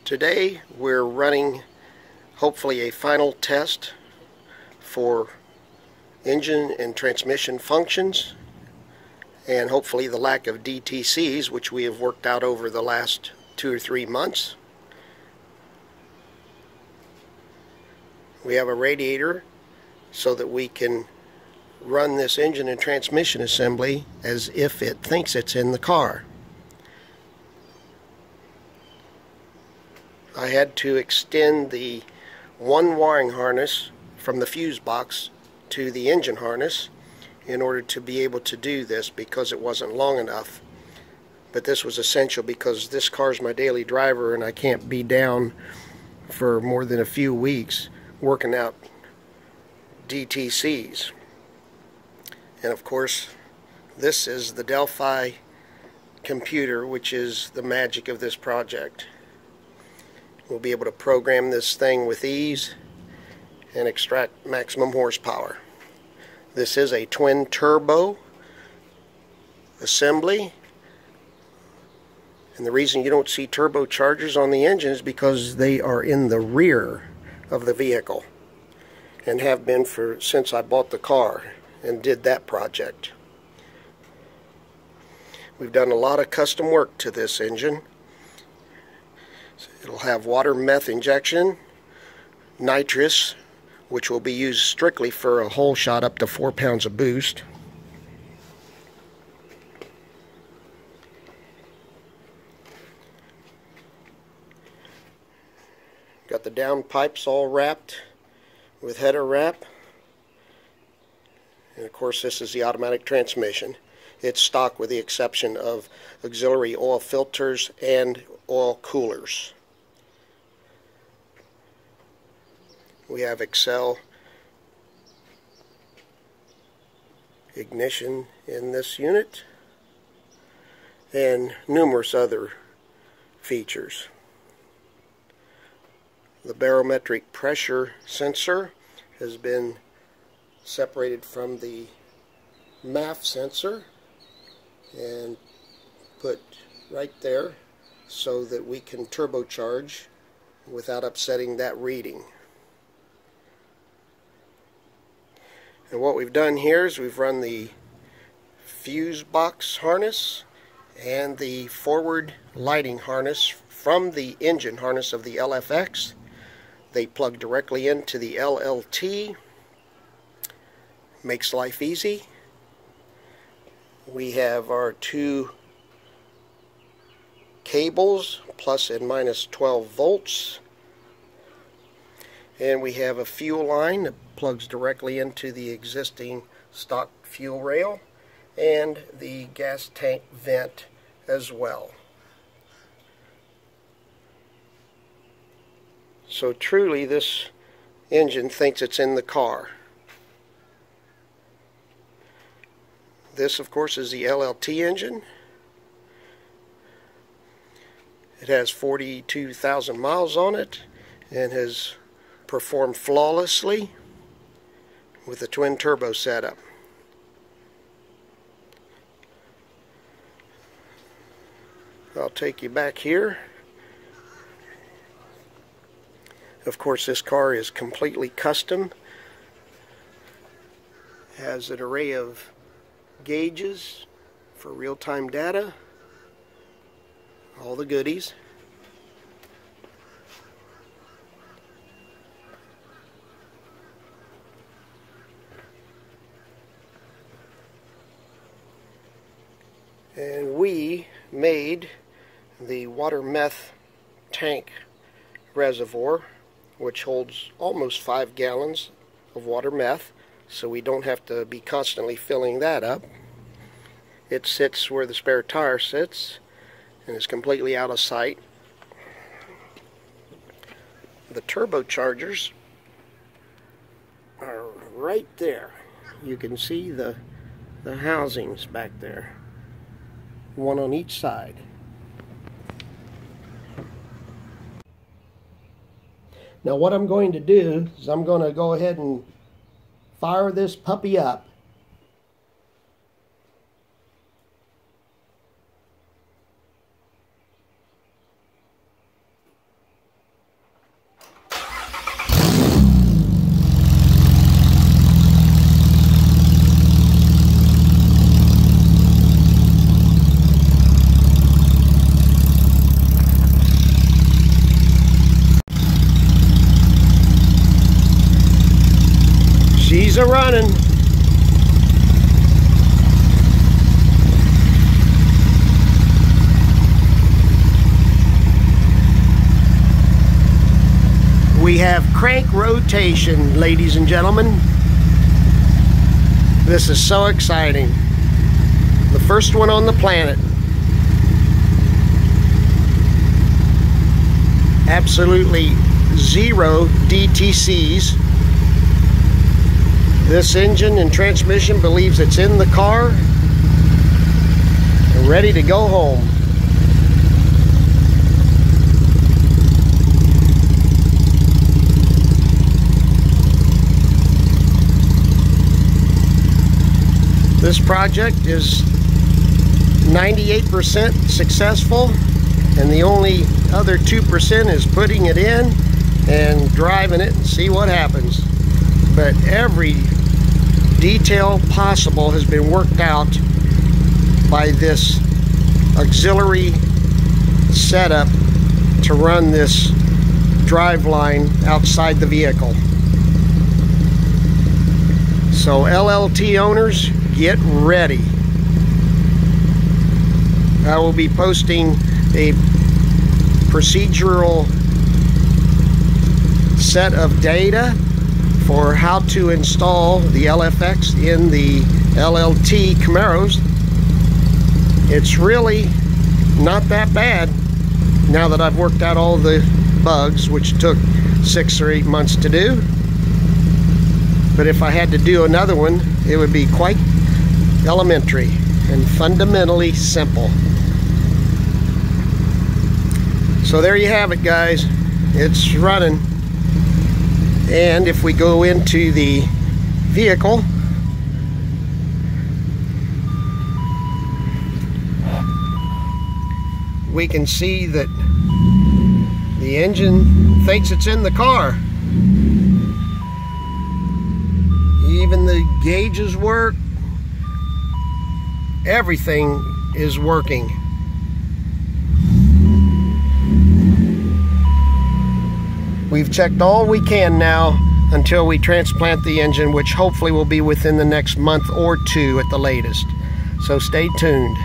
Today we're running hopefully a final test for engine and transmission functions, and hopefully the lack of DTCs, which we have worked out over the last 2 or 3 months. We have a radiator so that we can run this engine and transmission assembly as if it thinks it's in the car. I had to extend the one wiring harness from the fuse box to the engine harness in order to be able to do this because it wasn't long enough. But this was essential because this car is my daily driver and I can't be down for more than a few weeks working out DTCs. And of course, this is the Delphi computer, which is the magic of this project. We'll be able to program this thing with ease and extract maximum horsepower. This is a twin turbo assembly, and the reason you don't see turbochargers on the engine is because they are in the rear of the vehicle and have been since I bought the car and did that project. We've done a lot of custom work to this engine. It'll have water meth injection, nitrous, which will be used strictly for a whole shot up to 4 pounds of boost. Got the down pipes all wrapped with header wrap. And of course, this is the automatic transmission. It's stock with the exception of auxiliary oil filters and oil coolers. We have Excel ignition in this unit and numerous other features. The barometric pressure sensor has been separated from the MAF sensor and put right there so that we can turbocharge without upsetting that reading. And what we've done here is we've run the fuse box harness and the forward lighting harness from the engine harness of the LFX. They plug directly into the Llt. Makes life easy. We have our 2 cables, plus and minus 12 volts. And we have a fuel line that plugs directly into the existing stock fuel rail and the gas tank vent as well. So truly, this engine thinks it's in the car. This, of course, is the Llt engine. It has 42,000 miles on it and has performed flawlessly with the twin turbo setup. I'll take you back here. Of course, this car is completely custom. Has an array of gauges for real-time data, all the goodies. And we made the water meth tank reservoir, which holds almost 5 gallons of water meth, so we don't have to be constantly filling that up. It sits where the spare tire sits and is completely out of sight. The turbochargers are right there. You can see the housings back there, one on each side. Now what I'm going to do is I'm going to go ahead and fire this puppy up. She's a running. We have crank rotation, ladies and gentlemen. This is so exciting. The first one on the planet. Absolutely zero DTCs. This engine and transmission believes it's in the car and ready to go home. This project is 98% successful, and the only other 2% is putting it in and driving it and see what happens. But every detail possible has been worked out by this auxiliary setup to run this drive line outside the vehicle. So LLT owners, get ready. I will be posting a procedural set of data for how to install the LFX in the LLT Camaros. It's really not that bad now that I've worked out all the bugs, which took 6 or 8 months to do. But if I had to do another one, it would be quite elementary and fundamentally simple. So there you have it, guys. It's running. And if we go into the vehicle, we can see that the engine thinks it's in the car. Even the gauges work. Everything is working. We've checked all we can now until we transplant the engine, which hopefully will be within the next month or 2 at the latest. So stay tuned.